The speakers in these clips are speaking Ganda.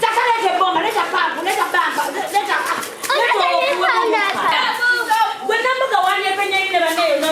Sasa lete bomba, leta pampu, leta bamba, leta. Wena mboga wanye penye ile bane na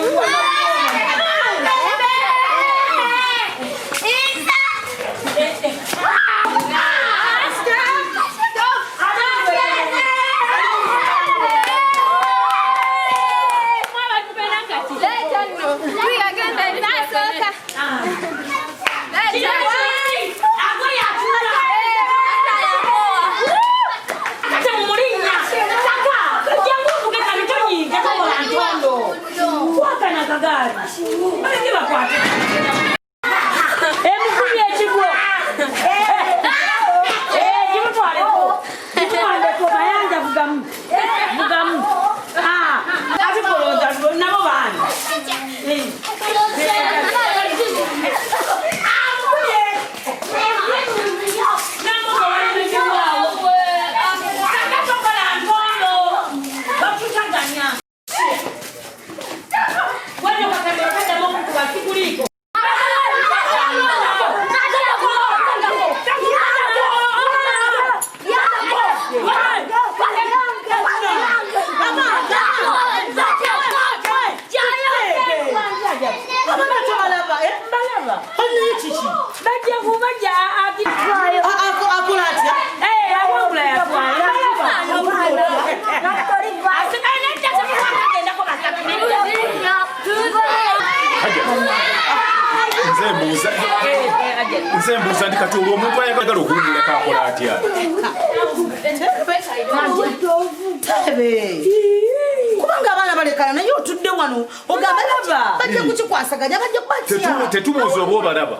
Nsembuza ndikati olwo omuntu ayagala okuwulira kakola atya. Kubanga abaana balekana naye otudde wano ogamba laba bajja kukikwasaganya bajja kubatya. Tetubuuza oba obalaba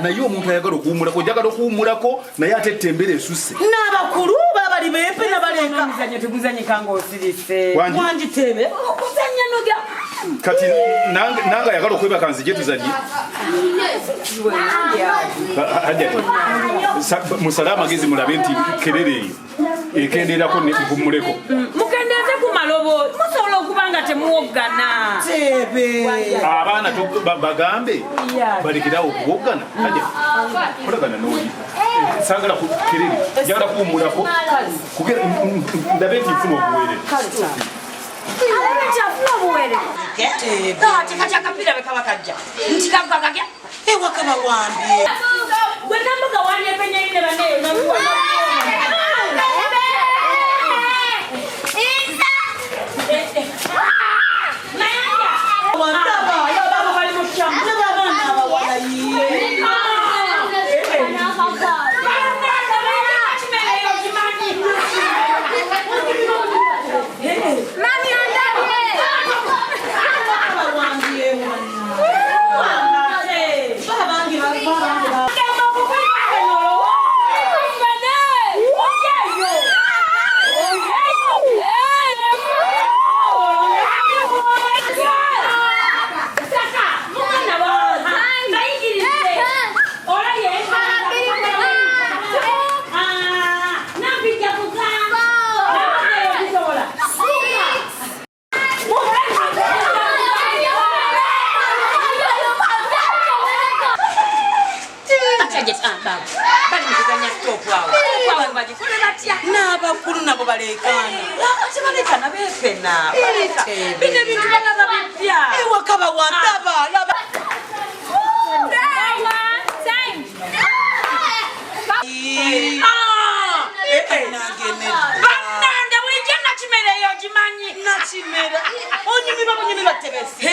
naye omuntu ayagala okuwumulako ojagala okuwumulako naye ate ettembera esusse. N'abakulu baba bali beepe na baleka. Muzanye tuguzanyika ng'osirise. Wanjitebe okuzanya noga. Kati nanga ayagala okwebaka nzije tuzanye. Musale amagezi mulabe nti kerere eyo ekenderako nekumuleko. Mukendeze ku malobo musobola okuba nga temuwoggana. Abaana bagambe balekerawo okuwoggana. Kolagana n'oli sagala kerere njagala kuwummulako ndabe nti nfuna obuweerere. Wakaba wambi wena mboga wanye penye ile bane na n'abakulu nabo balekana. Balekana bepena. Bine bintu banaga bipya. Wakaba wandaba laba. Bananda mwijana chimere yo jimanyi. Nachimera. Onyimi batebesi.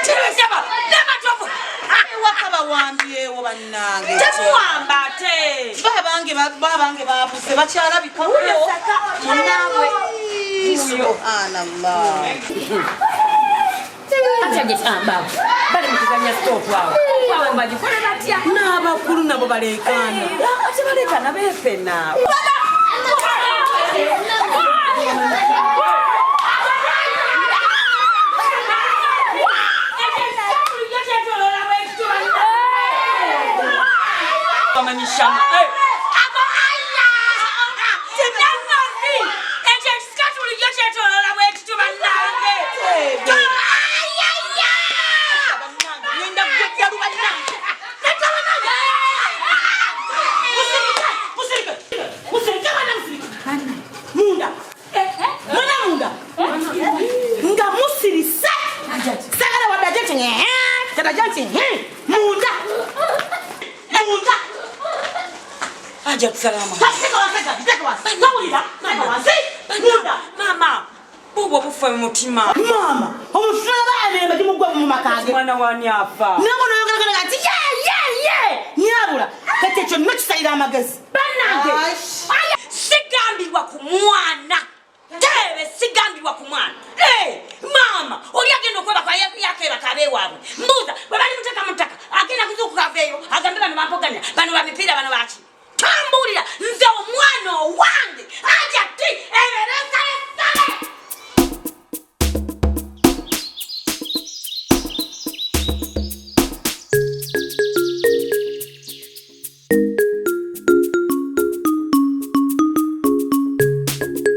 Tebesaba. Lema tofu. Wakaba wambiye wo banange. Temuwamba te. Babange babuse bakyala bikawo. Munawe. Subhanallah. Bali mukuzanya stop wao. Wao mbaji kole batya. N'abakulu nabo balekana. Ate balekana bepena. Amanyishama. tujja kusalama mama bubo bufa mu mutima mama omusula baane bagimugwa mu makage mwana wani afa nabo noyogera ati ye nyabula kati ekyo nno kisalira amagezi bannange